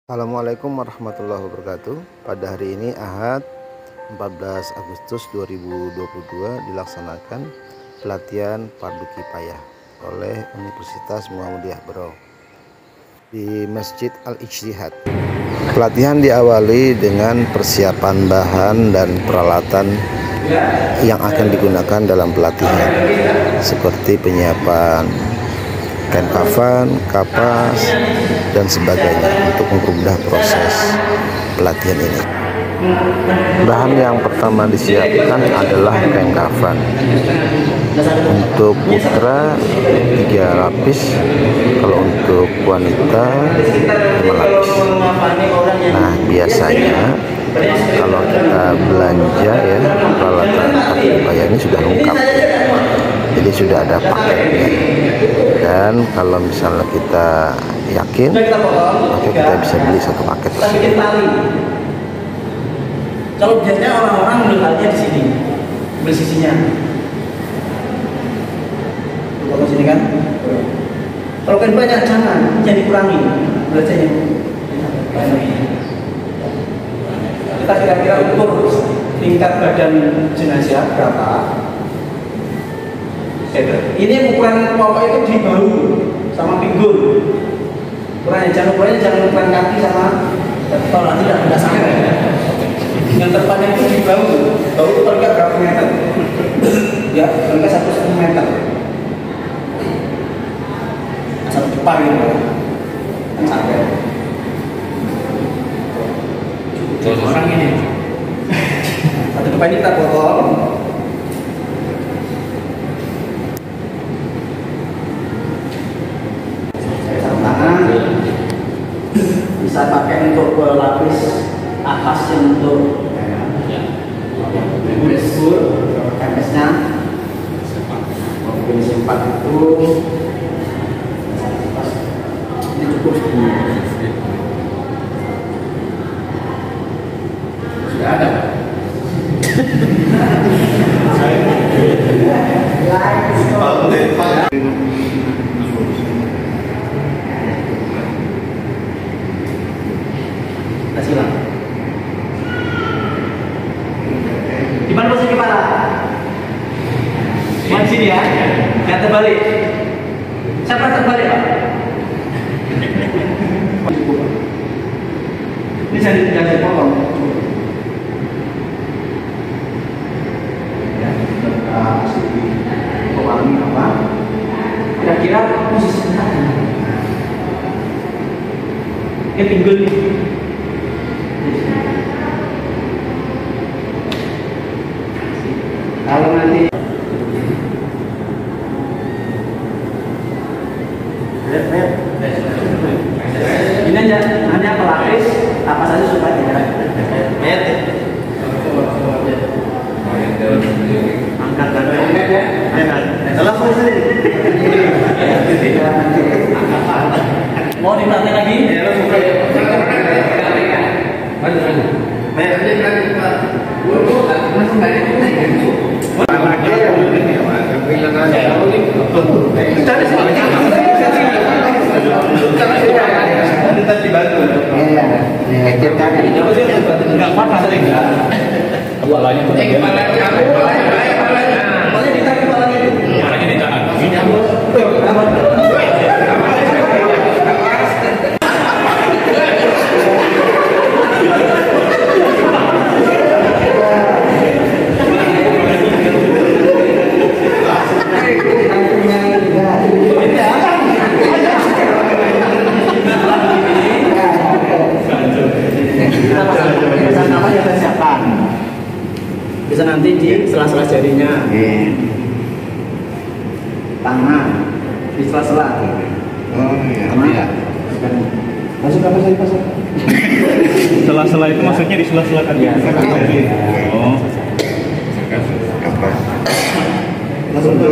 Assalamualaikum warahmatullahi wabarakatuh. Pada hari ini Ahad 14 Agustus 2022 dilaksanakan pelatihan Fardu Kifayah oleh Universitas Muhammadiyah Berau di Masjid Al-Ijtihad. Pelatihan diawali dengan persiapan bahan dan peralatan yang akan digunakan dalam pelatihan, seperti penyiapan kain kafan, kapas, dan sebagainya untuk mempermudah proses pelatihan ini. Bahan yang pertama disiapkan adalah kain kafan. Untuk putra 3 lapis, kalau untuk wanita 5 lapis. Nah, biasanya kalau kita belanja ya peralatan Fardu Kifayah ini sudah lengkap, jadi sudah ada paketnya. Dan kalau misalnya kita yakin, maka kita bisa beli satu paket. Kalau biasanya orang-orang melihatnya di sini, beli sisinya. Kalau sini kan, kalau kan banyak jangan dikurangi belajarnya. Kita kira-kira ukur tingkat badan jenazah berapa? Ini ukuran pokok itu di bahu sama pinggul. Ukurannya jangan ukuran kaki sama kalau nanti tidak sampai. Yang terpanjang itu di bahu. Bahu itu paling berapa meter? Ya, paling 1,5 meter. Satu depan gitu. Kan sampai. Orang ini. Satu depan ini kita potong. Bisa pakai untuk lapis atasnya untuk bubur tempesnya, mungkin simpan itu ini cukup sudah ada. Silang. Di mana posisi kepala? Di sini ya. Jangan terbalik. Siapa terbalik, Pak? Ini jangan dipotong. Ya, kita pewangi apa? Kira-kira posisi tadi. Ini pinggul nih. Kalau nanti ini hanya pelapis apa saja supaya tidak angkat mau dilatih lagi? Bisa nanti di sela-sela jarinya, tangan di sela-sela. Oh iya. Masuk apa saja pasang? Sela-sela itu maksudnya di sela-sela kan? Iya. Oh. Langsung ke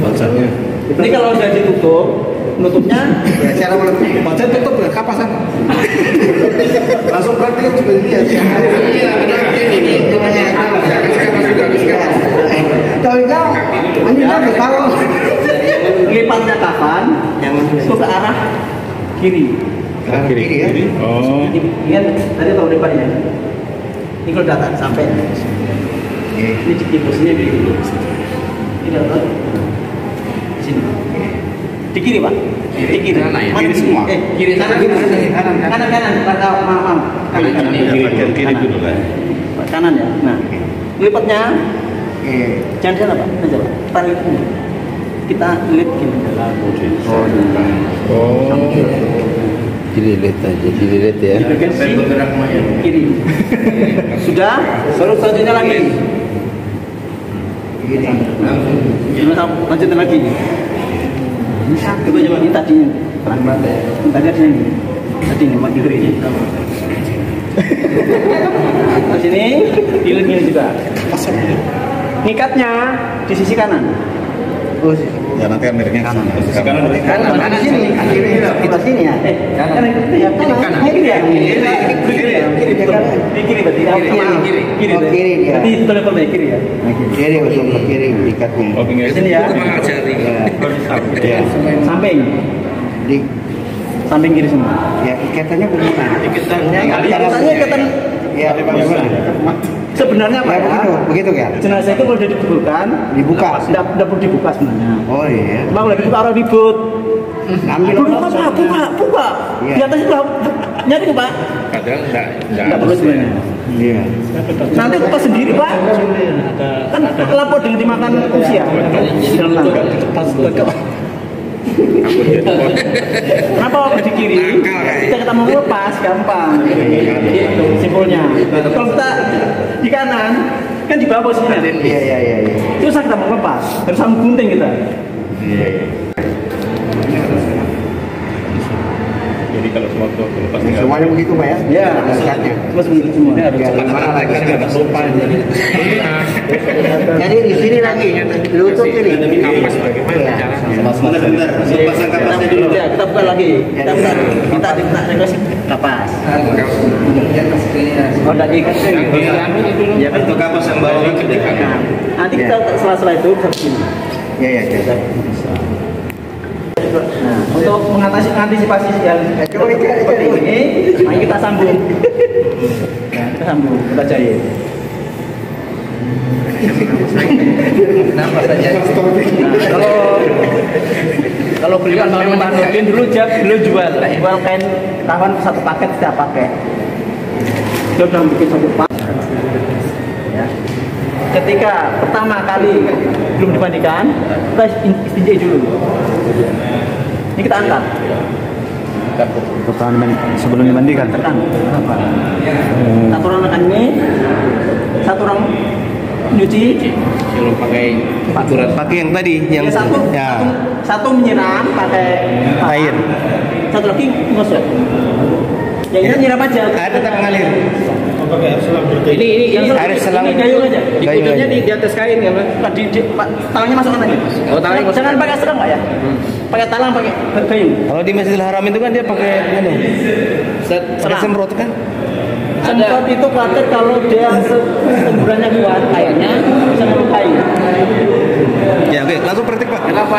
Bacaannya. ini kalau sudah ditutup, nutupnya cara menutup. Baca tutup ya kapasan. Langsung praktik juga dilihat. Iya, ini. Kalau ini kalau lipatnya kapan yang ke arah kiri. Kanan kiri ya. Oh. Ini kan tadi tahu depannya. Ini kalau datang sampai. Ini cek posisinya di apa? Di sini. Di kiri Pak. Di kiri. Kiri semua. Kiri kanan kanan. Maaf. Kiri dulu kan. Kanan ya. Nah, lipatnya. Jangan sana Pak. Aja Pak. Tarik ini. Kita lip gini. Dililit aja, dililit ya. Kiri. Sudah. Selanjutnya lagi. Lanjutin lagi. Coba ini tadi. Tadi ada ini. Tadi ini mati kiri. Di sini pilihnya juga. Ngikatnya di sisi kanan. Oh, Ya nanti kan miringnya kanan. Sisi kanan. kanan di sini. Kita sini ya. Kanan. Kiri ya. Kiri berarti. Kiri. Berarti itu level kiri ya. Kiri untuk kiri ikatnya. Oh, pinggir. Di sini ya. Ya. Samping. Di Samping kiri semua. ya ikatannya bagaimana? Ikatannya ikatan. Ya bagaimana? Sebenarnya Pak ya, begitu kan? jenazah itu kalau sudah dikuburkan Dibuka. tidak perlu dibuka sebenarnya. Oh iya. Bang udah dibuka orang ribut. Ngambil Buka. Iya. Di atas itu nyari ke Pak. Kadang Tidak perlu sebenarnya. Iya. Nanti kupas sendiri Pak. Kan lapor dengan dimakan usia. Dalam tangga. Kenapa waktu di kiri? Kita mau lepas gampang. Simpulnya. Kalau kita di kanan kan di bawah posisinya. Iya. Terus kita mau lepas, harus sambung gunting kita. Iya. Jadi kalau sewaktu lepas tinggal. Semuanya begitu Pak ya? Ya, Ikatnya. terus begitu semua. Mana lagi? Jadi di sini lagi, lutut ini. Kapas bagaimana caranya? Benar. Pasang kapasnya dulu. Ya, kita buka lagi. Kita minta request kapas. Oh, dari ikat ya, Untuk kapas yang bawah ke depan. nanti kita setelah itu kita begini. Iya. Nah, untuk mengantisipasi yang seperti ini, mari kita sambung. Ya, kita sambung, kita jahit. Kenapa saja? Nah, kalau beliau memang Pak Nurdin dulu jual kain kawan satu paket setiap pakai. Dia udah bikin satu paket. Ya. Ketika pertama kali belum dimandikan, kita istinja dulu. Ini kita angkat. Sebelum dimandikan. Tekan. Satu orang akan ini, satu orang nyuci. Kalau pakai Pakai yang tadi yang Satu menyiram pakai air. Satu lagi ngosok. Yang ini nyiram aja. Air tetap mengalir. Ini air selang. Ini gayung aja. Gayung aja. Di atas kain ya, Pak. Tangannya masukkan aja. Oh, tangannya jangan pakai selang, Pak ya. Pakai talang, pakai gayung. Kalau di Masjidil Haram itu kan dia pakai pakai semprot kan? Semprot itu praktek kalau dia semburannya kuat kayaknya bisa melukai. Ya oke, langsung praktik Pak. Kenapa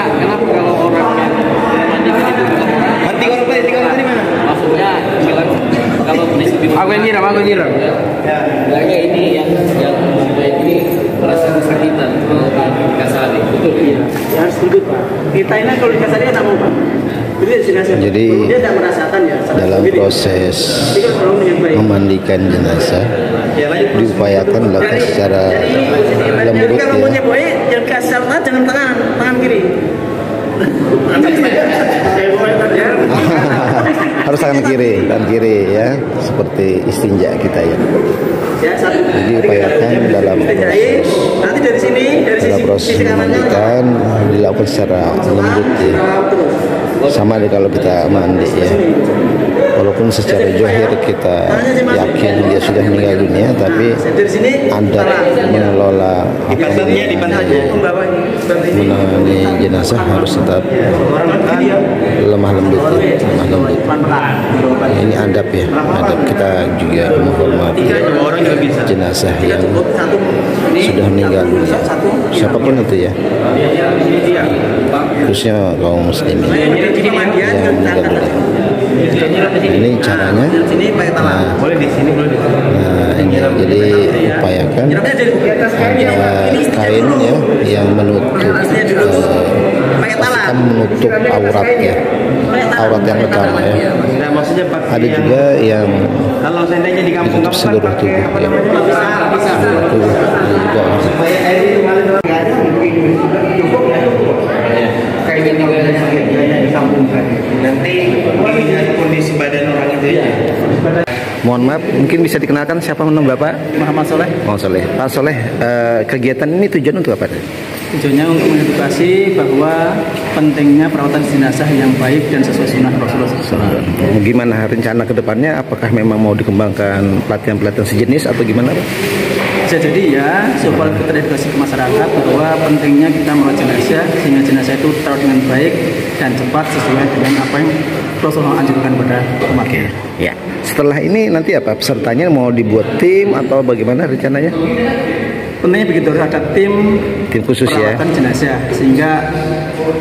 kalau orang yang mandikan itu bukan orang? Mati orang tadi mana? Maksudnya bilang kalau prinsip Aku yang nyiram. bilangnya ini yang musibah ini merasa kesakitan kalau dikasari. Betul Iya, ya harus tunduk Pak. Kita ini kalau dikasari kan mau Pak. Jadi dia tidak merasakan ya. dalam proses memandikan jenazah diupayakan dilakukan secara lembut kalau ya. punya boy, jangan kasar jangan tangan kiri. Harus tangan kiri ya, seperti istinja kita ya. Jadi upayakan dalam proses memandikan dilakukan secara lembut ya. Sama kalau kita mandi ya. Walaupun secara johir kita yakin dia sudah meninggal dunia, tapi adat mengelola menangani jenazah harus tetap lemah lembut. Ini adab ya, adab kita juga menghormati jenazah yang sudah meninggal dunia, siapapun itu ya, khususnya kaum muslimin yang meninggal dunia. Ini caranya. Sini pakai talang. Boleh di sini, boleh di sini. Nah, ini jadi upayakan ada kain ya yang menutup pastikan menutup aurat ya, aurat yang utama ya. Nah, maksudnya pakai Ada juga yang kalau seandainya di kampung menutup seluruh tubuh ya. Seluruh tubuh juga. Kayaknya juga disambungkan. Nanti melihat kondisi badan orang itu ya. Mohon maaf, mungkin bisa dikenalkan siapa nama Bapak? Muhammad Soleh. Mohon Soleh. Pak Soleh, kegiatan ini tujuan untuk apa? Tujuannya untuk mengedukasi bahwa pentingnya perawatan jenazah yang baik dan sesuai sunnah Rasulullah SAW. Gimana rencana ke depannya? Apakah memang mau dikembangkan pelatihan-pelatihan sejenis atau gimana, Pak? Bisa jadi ya, supaya kita edukasi ke masyarakat bahwa pentingnya kita merawat jenazah sehingga jenazah itu terawat dengan baik dan cepat sesuai dengan apa yang Rasulullah anjurkan pada umat. Ya. Setelah ini nanti apa? Pesertanya mau dibuat tim atau bagaimana rencananya? Pentingnya begitu, ada tim Khusus ya. perawatan jenazah sehingga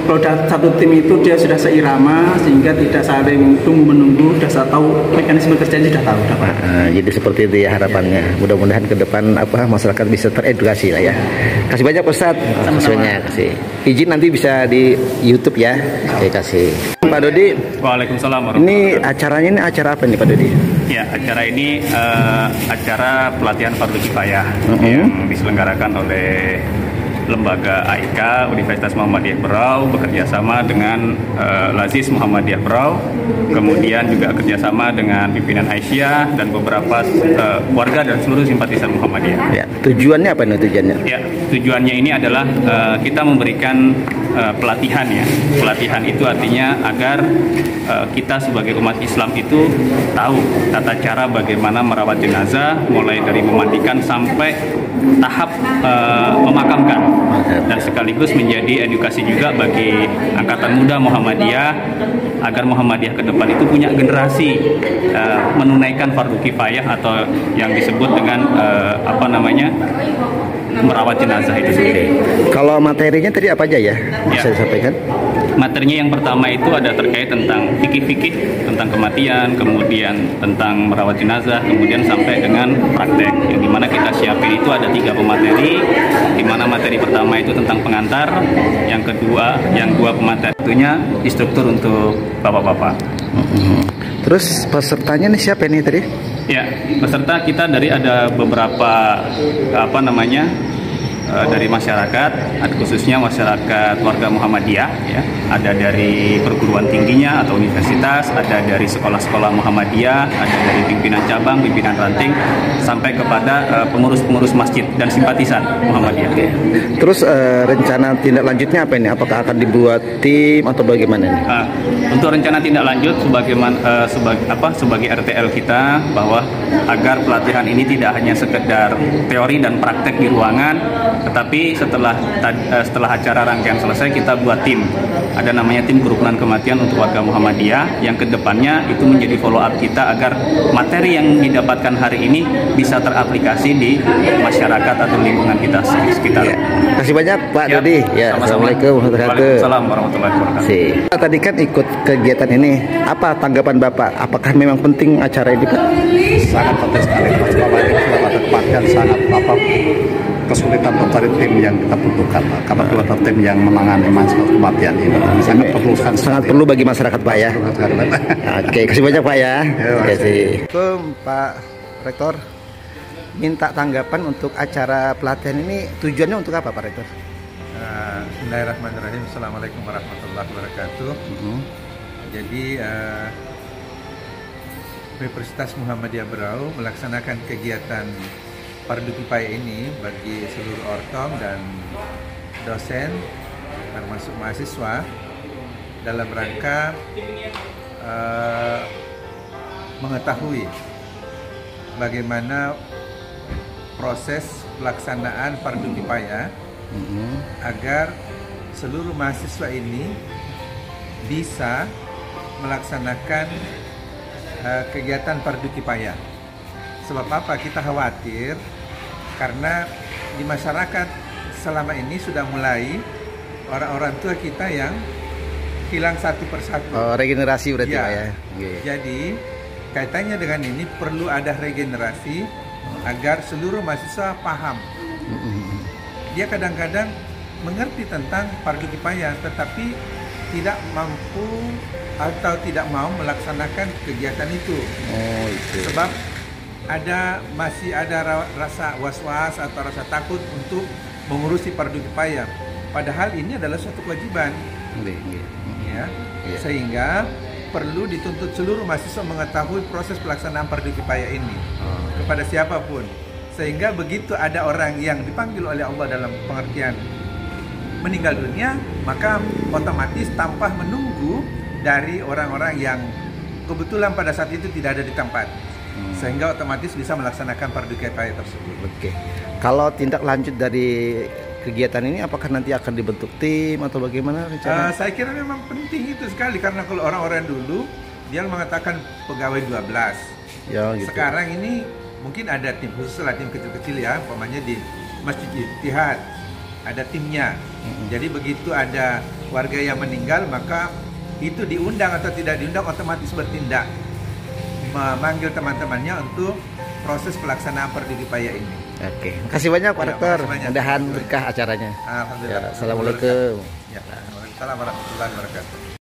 kalau satu tim itu dia sudah seirama sehingga tidak saling tunggu-menunggu, sudah tahu mekanisme kerjanya, sudah tahu. Jadi seperti itu ya harapannya. Mudah-mudahan ke depan masyarakat bisa teredukasi lah ya. Kasih banyak Ustaz. Kasih. Izin nanti bisa di YouTube ya. Oke, kasih. Pak Dodi. Waalaikumsalam. Ini acaranya acara apa nih Pak Dodi? Ya, acara ini acara pelatihan fardu kifayah yang diselenggarakan oleh Lembaga AIK Universitas Muhammadiyah Berau bekerja sama dengan Lazis Muhammadiyah Berau, kemudian juga kerjasama dengan pimpinan Aisyah dan beberapa warga dan seluruh simpatisan Muhammadiyah. Ya, tujuannya apa nih tujuannya? Ya, tujuannya ini adalah kita memberikan pelatihan ya. Pelatihan itu artinya agar kita sebagai umat Islam itu tahu tata cara bagaimana merawat jenazah, mulai dari memandikan sampai tahap memakamkan, dan sekaligus menjadi edukasi juga bagi angkatan muda Muhammadiyah agar Muhammadiyah ke depan itu punya generasi menunaikan fardu kifayah atau yang disebut dengan merawat jenazah itu sendiri. Kalau materinya tadi apa aja ya? Bisa disampaikan? Materinya yang pertama itu ada terkait tentang fikih-fikih tentang kematian, kemudian tentang merawat jenazah, kemudian sampai dengan praktek. Yang dimana kita siapin itu ada 3 pemateri, dimana materi pertama itu tentang pengantar, yang dua pemateri itunya instruktur untuk bapak-bapak. Terus pesertanya nih siapa nih tadi? Ya, peserta kita ada beberapa dari masyarakat, khususnya masyarakat warga Muhammadiyah ya. Ada dari perguruan tingginya atau universitas, ada dari sekolah-sekolah Muhammadiyah, ada dari pimpinan cabang, pimpinan ranting, sampai kepada pengurus-pengurus masjid dan simpatisan Muhammadiyah. Terus rencana tindak lanjutnya apa ini? Apakah akan dibuat tim atau bagaimana ini? Untuk rencana tindak lanjut sebagai RTL kita, bahwa agar pelatihan ini tidak hanya sekedar teori dan praktek di ruangan, tetapi setelah acara rangkaian selesai kita buat tim. Ada namanya tim kerukunan kematian untuk warga Muhammadiyah, yang kedepannya itu menjadi follow up kita agar materi yang didapatkan hari ini bisa teraplikasi di masyarakat atau lingkungan kita sekitar. Ya. Kasih banyak Pak Dodi. Ya, Assalamualaikum Waalaikumsalam warahmatullahi wabarakatuh. Tadi kan ikut kegiatan ini, apa tanggapan Bapak? Apakah memang penting acara ini Pak? Sangat penting sekali. Selama ini sudah tempatkan sangat kesulitan mencari tim yang kita butuhkan, karena kita tim yang menangani masalah kematian ini sangat perlu bagi masyarakat Pak ya. Oke, kasih banyak Pak ya. Kasih. Pak Rektor, minta tanggapan untuk acara pelatihan ini, tujuannya untuk apa Pak Rektor? Bismillahirrahmanirrahim. Assalamualaikum warahmatullahi wabarakatuh. Jadi Universitas Muhammadiyah Berau melaksanakan kegiatan fardu kifayah ini bagi seluruh ortom dan dosen termasuk mahasiswa dalam rangka mengetahui bagaimana proses pelaksanaan fardu kifayah agar seluruh mahasiswa ini bisa melaksanakan kegiatan fardu kifayah. Sebab apa? Kita khawatir karena di masyarakat selama ini sudah mulai orang-orang tua kita yang hilang satu persatu. Oh, regenerasi berarti Ya. Pak ya. Oke. Jadi kaitannya dengan ini perlu ada regenerasi agar seluruh mahasiswa paham. Dia kadang-kadang mengerti tentang fardu kifayah tetapi tidak mampu atau tidak mau melaksanakan kegiatan itu. Oh, itu. Sebab masih ada rasa was-was atau rasa takut untuk mengurusi fardu kifayah. Padahal ini adalah suatu kewajiban, Oke, oke. ya. Iya. Sehingga perlu dituntut seluruh mahasiswa mengetahui proses pelaksanaan fardu kifayah ini kepada siapapun. Sehingga begitu ada orang yang dipanggil oleh Allah dalam pengertian meninggal dunia, maka otomatis tanpa menunggu dari orang-orang yang kebetulan pada saat itu tidak ada di tempat. Sehingga otomatis bisa melaksanakan fardu kifayah tersebut. Oke. Kalau tindak lanjut dari kegiatan ini apakah nanti akan dibentuk tim atau bagaimana rencana? Saya kira memang penting itu sekali karena kalau orang-orang dulu dia mengatakan pegawai 12. Ya, gitu. Sekarang ini mungkin ada tim khusus lah, tim kecil-kecil ya, umpamanya di Masjid Ittihad ada timnya. Jadi begitu ada warga yang meninggal maka itu diundang atau tidak diundang otomatis bertindak memanggil teman-temannya untuk proses pelaksanaan fardu kifayah ini. Oke, makasih banyak Pak Ya, Dokter. makasih banyak. Mudahan berkah acaranya. Alhamdulillah. Ya, assalamualaikum. Ya, Waalaikumsalam warahmatullahi wabarakatuh.